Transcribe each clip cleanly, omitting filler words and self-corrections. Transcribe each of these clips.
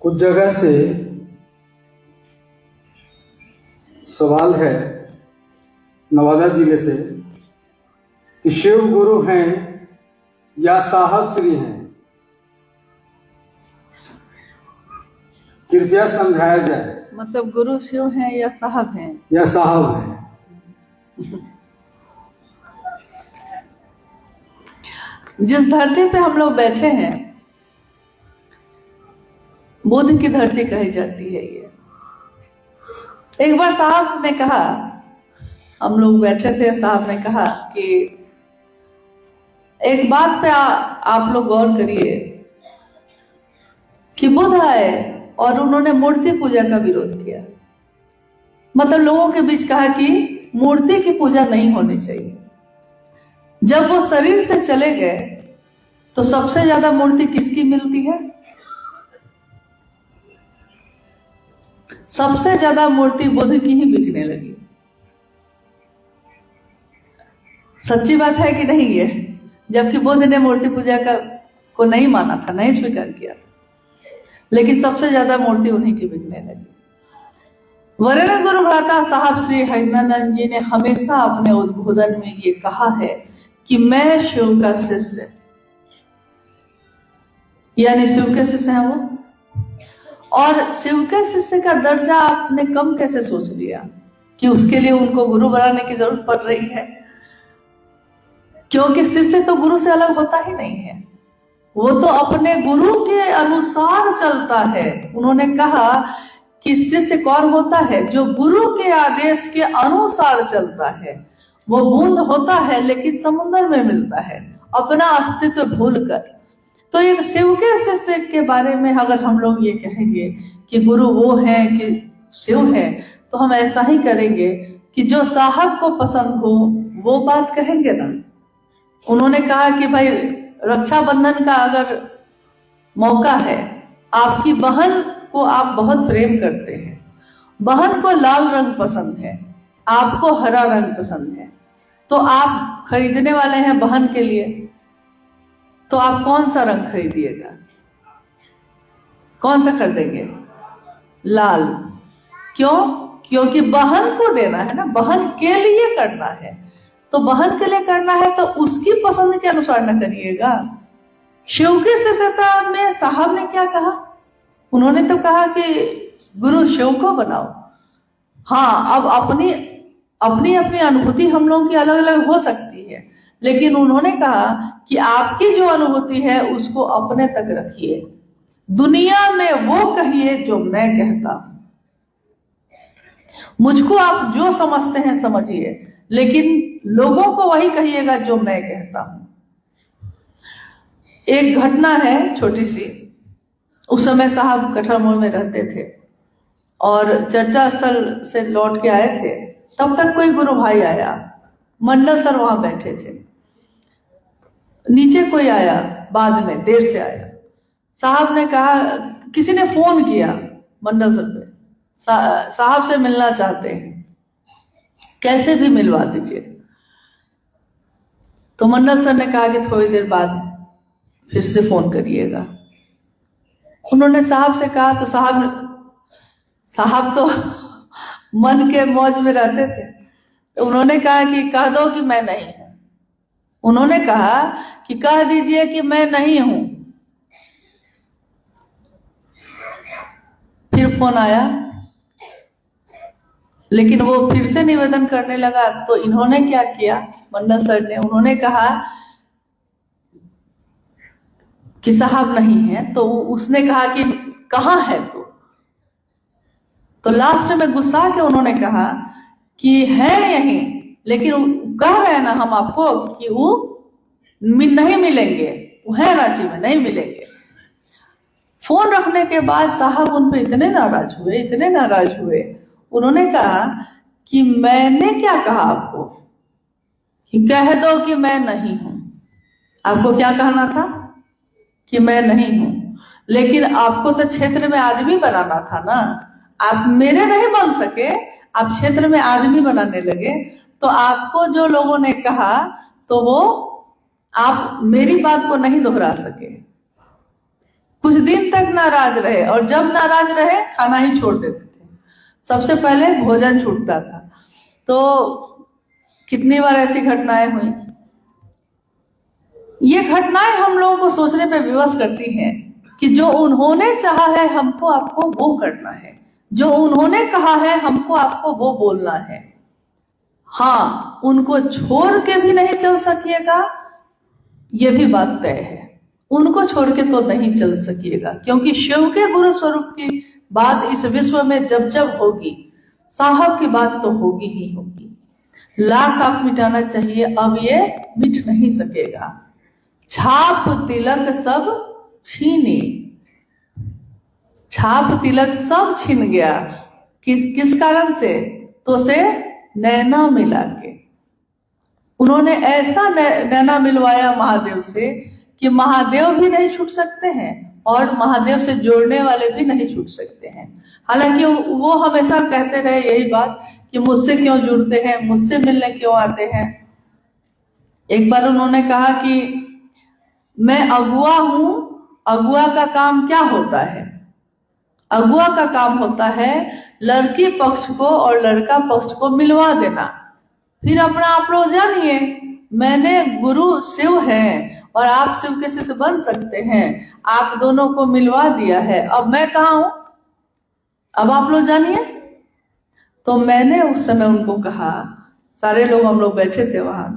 कुछ जगह से सवाल है नवादा जिले से कि शिव गुरु हैं या साहब श्री हैं, कृपया समझाया जाए। मतलब गुरु शिव हैं या साहब हैं? या साहब हैं। जिस धरती पे हम लोग बैठे हैं बुद्ध की धरती कही जाती है। ये एक बार साहब ने कहा, हम लोग बैठे थे, साहब ने कहा कि एक बात पे आप लोग गौर करिए कि बुद्ध आए और उन्होंने मूर्ति पूजा का विरोध किया। मतलब लोगों के बीच कहा कि मूर्ति की पूजा नहीं होनी चाहिए। जब वो शरीर से चले गए तो सबसे ज्यादा मूर्ति किसकी मिलती है? सबसे ज्यादा मूर्ति बुद्ध की ही बिकने लगी। सच्ची बात है कि नहीं ये? जबकि बुद्ध ने मूर्ति पूजा को नहीं माना था, नहीं स्वीकार किया, लेकिन सबसे ज्यादा मूर्ति उन्हीं की बिकने लगी। वरेण्य गुरु भ्राता साहब श्री हरिनानंद जी ने हमेशा अपने उद्बोधन में ये कहा है कि मैं शिव का शिष्य, यानी शिव के शिष्य हैं वो। और शिव के शिष्य का दर्जा आपने कम कैसे सोच लिया कि उसके लिए उनको गुरु बनाने की जरूरत पड़ रही है? क्योंकि शिष्य तो गुरु से अलग होता ही नहीं है, वो तो अपने गुरु के अनुसार चलता है। उन्होंने कहा कि शिष्य कौन होता है? जो गुरु के आदेश के अनुसार चलता है। वो बूंद होता है लेकिन समुद्र में मिलता है, अपना अस्तित्व भूलकर। तो एक शिव के शिष्य के बारे में अगर हम लोग ये कहेंगे कि गुरु वो है कि शिव है, तो हम ऐसा ही करेंगे कि जो साहब को पसंद हो वो बात कहेंगे ना। उन्होंने कहा कि भाई रक्षाबंधन का अगर मौका है, आपकी बहन को आप बहुत प्रेम करते हैं, बहन को लाल रंग पसंद है, आपको हरा रंग पसंद है, तो आप खरीदने वाले हैं बहन के लिए, तो आप कौन सा रंग खरीदिएगा? कौन सा खरीदेंगे? लाल। क्यों? क्योंकि बहन को देना है ना, बहन के लिए करना है। तो बहन के लिए करना है तो उसकी पसंद के अनुसार न करिएगा। शिव की शिष्यता में साहब ने क्या कहा? उन्होंने तो कहा कि गुरु शिव को बनाओ। हाँ, अब अपनी अपनी अपनी अनुभूति हम लोगों की अलग अलग हो सकती है, लेकिन उन्होंने कहा कि आपकी जो अनुभूति है उसको अपने तक रखिए, दुनिया में वो कहिए जो मैं कहता हूं। मुझको आप जो समझते हैं समझिए, लेकिन लोगों को वही कहिएगा जो मैं कहता हूं। एक घटना है छोटी सी। उस समय साहब कठर मोड़ में रहते थे और चर्चा स्थल से लौट के आए थे। तब तक कोई गुरु भाई आया, मंडल सर वहां बैठे थे। नीचे कोई आया, बाद में देर से आया। साहब ने कहा, किसी ने फोन किया मंडल सर पे, साहब से मिलना चाहते हैं, कैसे भी मिलवा दीजिए। तो मंडल सर ने कहा कि थोड़ी देर बाद फिर से फोन करिएगा। उन्होंने साहब से कहा तो साहब तो मन के मौज में रहते थे। तो उन्होंने कहा कि कह दो कि मैं नहीं हूं। उन्होंने कहा कि कह दीजिए कि मैं नहीं हूं। फिर फोन आया, लेकिन वो फिर से निवेदन करने लगा। तो इन्होंने क्या किया, मंडल सर ने, उन्होंने कहा कि साहब नहीं है। तो उसने कहा कि कहाँ है तो लास्ट में गुस्सा के उन्होंने कहा कि है यहीं, लेकिन कह रहे हैं ना हम आपको कि वो नहीं मिलेंगे, वो है रांची में, नहीं मिलेंगे। फोन रखने के बाद साहब उन पे इतने नाराज हुए। उन्होंने कहा कि मैंने क्या कहा आपको कि कह दो कि मैं नहीं हूं। आपको क्या कहना था? कि मैं नहीं हूं। लेकिन आपको तो क्षेत्र में आदमी बनाना था ना। आप मेरे नहीं बन सके, आप क्षेत्र में आदमी बनाने लगे। तो आपको जो लोगों ने कहा तो वो आप मेरी बात को नहीं दोहरा सके। कुछ दिन तक नाराज रहे, और जब नाराज रहे खाना ही छोड़ देते थे। सबसे पहले भोजन छूटता था। तो कितनी बार ऐसी घटनाएं हुई। ये घटनाएं हम लोगों को सोचने पे विवश करती हैं कि जो उन्होंने चाहा है हमको आपको वो करना है, जो उन्होंने कहा है हमको आपको वो बोलना है। हाँ, उनको छोड़ के भी नहीं चल सकिएगा, ये भी बात तय है। उनको छोड़ के तो नहीं चल सकिएगा, क्योंकि शिव के गुरु स्वरूप की बात इस विश्व में जब जब होगी, साहब की बात तो होगी ही होगी। लाख आप मिटाना चाहिए, अब ये मिट नहीं सकेगा। छाप तिलक सब छीने, छाप तिलक सब छीन गया। किस कारण से? तो से नैना मिला के। उन्होंने ऐसा नैना मिलवाया महादेव से कि महादेव भी नहीं छूट सकते हैं और महादेव से जोड़ने वाले भी नहीं छूट सकते हैं। हालांकि वो हमेशा कहते रहे यही बात कि मुझसे क्यों जुड़ते हैं, मुझसे मिलने क्यों आते हैं। एक बार उन्होंने कहा कि मैं अगुआ हूं, अगुआ का काम क्या होता है? अगुआ का काम होता है लड़की पक्ष को और लड़का पक्ष को मिलवा देना। फिर अपना आप लोग जानिए, मैंने गुरु शिव है और आप शिव के शिष्य बन सकते हैं, आप दोनों को मिलवा दिया है। अब मैं कहाँ हूं, अब आप लोग जानिए। तो मैंने उस समय उनको कहा, सारे लोग हम लोग बैठे थे वहां,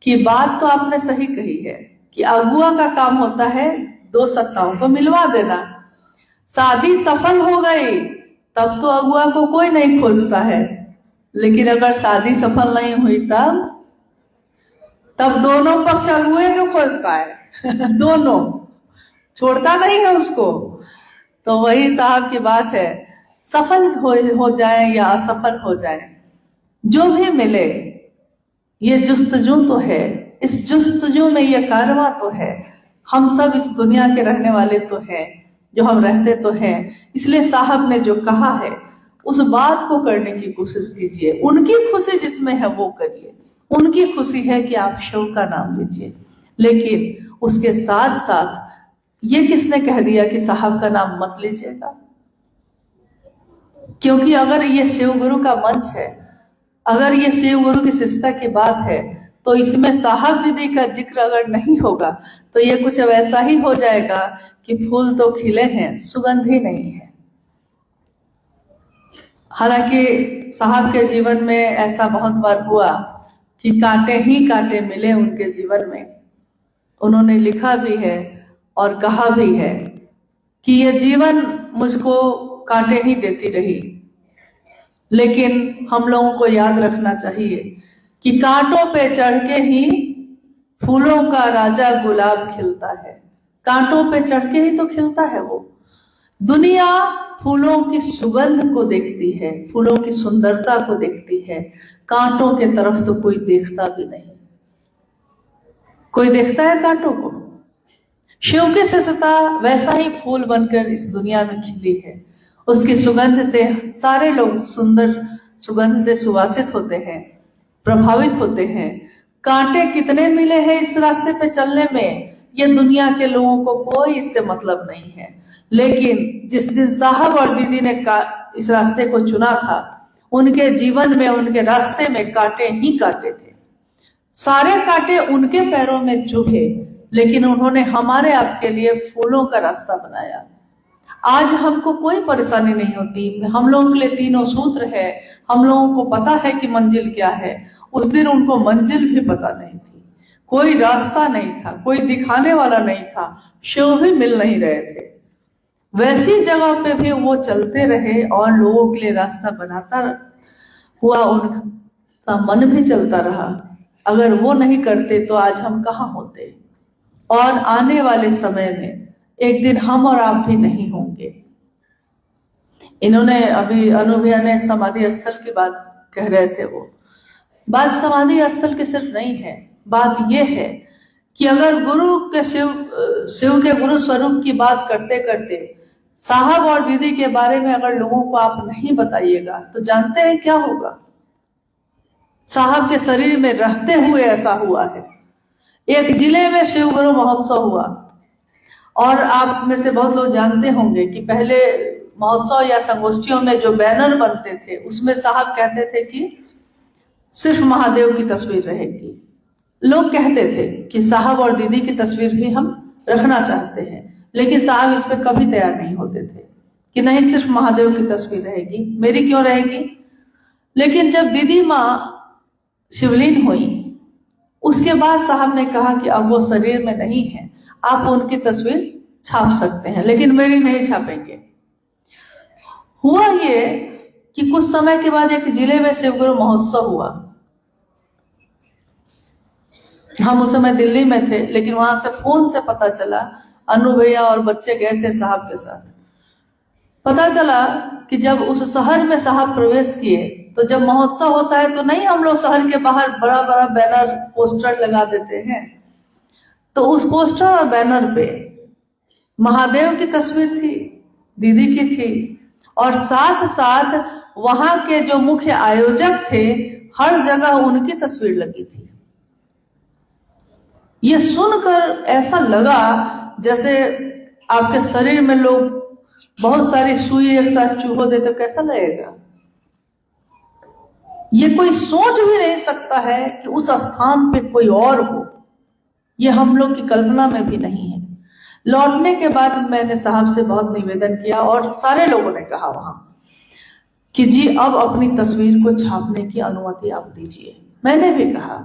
कि बात तो आपने सही कही है कि अगुआ का काम होता है दो सत्ताओं को मिलवा देना। शादी सफल हो गई तब तो अगुआ को कोई नहीं खोजता है, लेकिन अगर शादी सफल नहीं हुई तब दोनों पक्ष अगुए को खोजता है दोनों, छोड़ता नहीं है उसको। तो वही साहब की बात है, सफल हो जाए या असफल हो जाए, जो भी मिले, ये जुस्तजू तो है, इस जुस्तजू में ये कारवां तो है। हम सब इस दुनिया के रहने वाले तो हैं, जो हम रहते तो हैं। इसलिए साहब ने जो कहा है उस बात को करने की कोशिश कीजिए। उनकी खुशी जिसमें है वो करिए। उनकी खुशी है कि आप शिव का नाम लीजिए, लेकिन उसके साथ साथ ये किसने कह दिया कि साहब का नाम मत लीजिएगा? क्योंकि अगर ये शिव गुरु का मंच है, अगर ये शिव गुरु की शिष्टता की बात है, तो इसमें साहब दीदी का जिक्र अगर नहीं होगा तो ये कुछ वैसा ही हो जाएगा कि फूल तो खिले हैं, सुगंध ही नहीं है। हालांकि साहब के जीवन में ऐसा बहुत बार हुआ कि कांटे ही कांटे मिले उनके जीवन में। उन्होंने लिखा भी है और कहा भी है कि ये जीवन मुझको कांटे ही देती रही, लेकिन हम लोगों को याद रखना चाहिए कि कांटों पे चढ़ के ही फूलों का राजा गुलाब खिलता है। कांटों पे चढ़ के ही तो खिलता है वो। दुनिया फूलों की सुगंध को देखती है, फूलों की सुंदरता को देखती है, कांटों के तरफ तो कोई देखता भी नहीं। कोई देखता है कांटों को? शिव की शिष्टता वैसा ही फूल बनकर इस दुनिया में खिली है। उसकी सुगंध से सारे लोग सुंदर सुगंध से सुवासित होते हैं, प्रभावित होते हैं। कांटे कितने मिले हैं इस रास्ते पे चलने में, ये दुनिया के लोगों को कोई इससे मतलब नहीं है। लेकिन जिस दिन साहब और दीदी ने इस रास्ते को चुना था, उनके जीवन में, उनके रास्ते में कांटे ही कांटे थे। सारे कांटे उनके पैरों में चुभे, लेकिन उन्होंने हमारे आपके लिए फूलों का रास्ता बनाया। आज हमको कोई परेशानी नहीं होती। हम लोगों के लिए तीनों सूत्र है, हम लोगों को पता है कि मंजिल क्या है। उस दिन उनको मंजिल भी पता नहीं थी, कोई रास्ता नहीं था, कोई दिखाने वाला नहीं था, शिव भी मिल नहीं रहे थे। वैसी जगह पे भी वो चलते रहे और लोगों के लिए रास्ता बनाता हुआ उनका मन भी चलता रहा। अगर वो नहीं करते तो आज हम कहाँ होते, और आने वाले समय में एक दिन हम और आप भी नहीं होंगे। इन्होंने अभी अनुभैया ने समाधि स्थल की बात कह रहे थे, वो बात समाधि स्थल की सिर्फ नहीं है। बात यह है कि अगर गुरु के शिव के गुरु स्वरूप की बात करते करते साहब और दीदी के बारे में अगर लोगों को आप नहीं बताइएगा तो जानते हैं क्या होगा? साहब के शरीर में रहते हुए ऐसा हुआ है। एक जिले में शिव गुरु महोत्सव हुआ और आप में से बहुत लोग जानते होंगे कि पहले महोत्सव या संगोष्ठियों में जो बैनर बनते थे उसमें साहब कहते थे कि सिर्फ महादेव की तस्वीर रहेगी। लोग कहते थे कि साहब और दीदी की तस्वीर भी हम रखना चाहते हैं, लेकिन साहब इस पे कभी तैयार नहीं होते थे कि नहीं सिर्फ महादेव की तस्वीर रहेगी, मेरी क्यों रहेगी। लेकिन जब दीदी माँ शिवलीन हुई उसके बाद साहब ने कहा कि अब वो शरीर में नहीं है, आप उनकी तस्वीर छाप सकते हैं लेकिन मेरी नहीं छापेंगे। हुआ ये कि कुछ समय के बाद एक जिले में शिवगुरु महोत्सव हुआ। हम उस समय दिल्ली में थे, लेकिन वहां से फोन से पता चला, अनु भैया और बच्चे गए थे साहब के साथ। पता चला कि जब उस शहर में साहब प्रवेश किए तो जब महोत्सव होता है तो नहीं हम लोग शहर के बाहर बड़ा बड़ा बैनर पोस्टर लगा देते हैं, तो उस पोस्टर और बैनर पे महादेव की तस्वीर थी, दीदी की थी, और साथ साथ वहां के जो मुख्य आयोजक थे हर जगह उनकी तस्वीर लगी थी। ये सुनकर ऐसा लगा जैसे आपके शरीर में लोग बहुत सारी सुई एक साथ चूहो दे तो कैसा लगेगा। ये कोई सोच भी नहीं सकता है कि उस स्थान पे कोई और हो, ये हम लोग की कल्पना में भी नहीं है। लौटने के बाद मैंने साहब से बहुत निवेदन किया और सारे लोगों ने कहा वहां कि जी अब अपनी तस्वीर को छापने की अनुमति आप दीजिए। मैंने भी कहा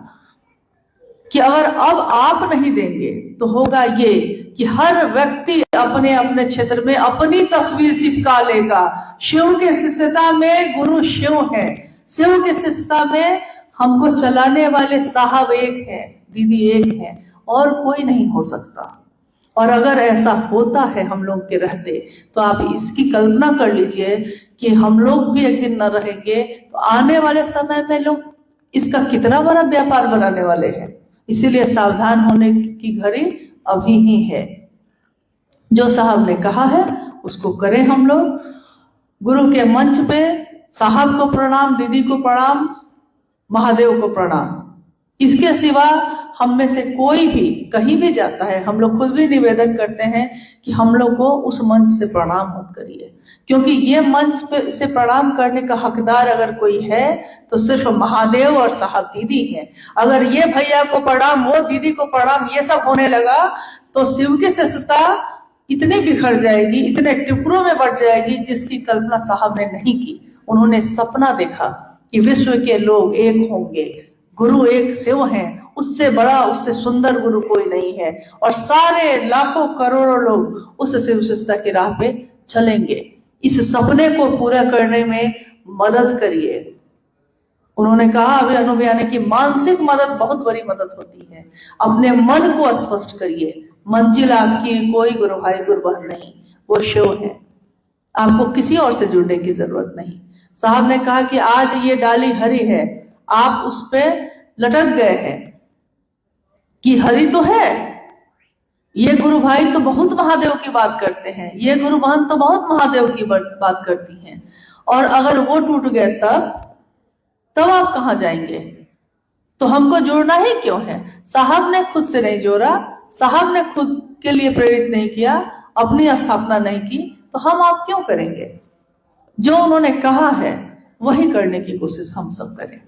कि अगर अब आप नहीं देंगे तो होगा ये कि हर व्यक्ति अपने अपने क्षेत्र में अपनी तस्वीर चिपका लेगा। शिव के शिष्यता में गुरु शिव है, शिव के शिष्यता में हमको चलाने वाले साहब एक है, दीदी एक है, और कोई नहीं हो सकता। और अगर ऐसा होता है हम लोग के रहते तो आप इसकी कल्पना कर लीजिए कि हम लोग भी एक दिन न रहेंगे तो आने वाले समय में लोग इसका कितना बड़ा व्यापार बनाने वाले हैं। इसीलिए सावधान होने की घड़ी अभी ही है। जो साहब ने कहा है उसको करें हम लोग। गुरु के मंच पे साहब को प्रणाम, दीदी को प्रणाम, महादेव को प्रणाम। इसके सिवा हम में से कोई भी कहीं भी जाता है, हम लोग खुद भी निवेदन करते हैं कि हम लोग को उस मंच से प्रणाम मत करिए, क्योंकि ये मंच पे से प्रणाम करने का हकदार अगर कोई है तो सिर्फ महादेव और साहब दीदी हैं। अगर ये भैया को प्रणाम, वो दीदी को प्रणाम, ये सब होने लगा तो शिव की शिष्यता इतनी बिखर जाएगी, इतने टुकड़ों में बढ़ जाएगी जिसकी कल्पना साहब ने नहीं की। उन्होंने सपना देखा कि विश्व के लोग एक होंगे, गुरु एक शिव हैं, उससे बड़ा उससे सुंदर गुरु कोई नहीं है, और सारे लाखों करोड़ों लोग उस शिव शिष्यता की राह पे चलेंगे। इस सपने को पूरा करने में मदद करिए। उन्होंने कहा अभी अनुभव ने कि मानसिक मदद बहुत बड़ी मदद होती है। अपने मन को स्पष्ट करिए, मंजिल आपकी कोई गुरु भाई गुरु बहन नहीं, वो शिव है। आपको किसी और से जुड़ने की जरूरत नहीं। साहब ने कहा कि आज ये डाली हरी है, आप उस पे लटक गए हैं कि हरी तो है, ये गुरु भाई तो बहुत महादेव की बात करते हैं, ये गुरु बहन तो बहुत महादेव की बात करती हैं, और अगर वो टूट गए तब आप कहाँ जाएंगे। तो हमको जोड़ना ही क्यों है। साहब ने खुद से नहीं जोड़ा, साहब ने खुद के लिए प्रेरित नहीं किया, अपनी स्थापना नहीं की, तो हम आप क्यों करेंगे। जो उन्होंने कहा है वही करने की कोशिश हम सब करें।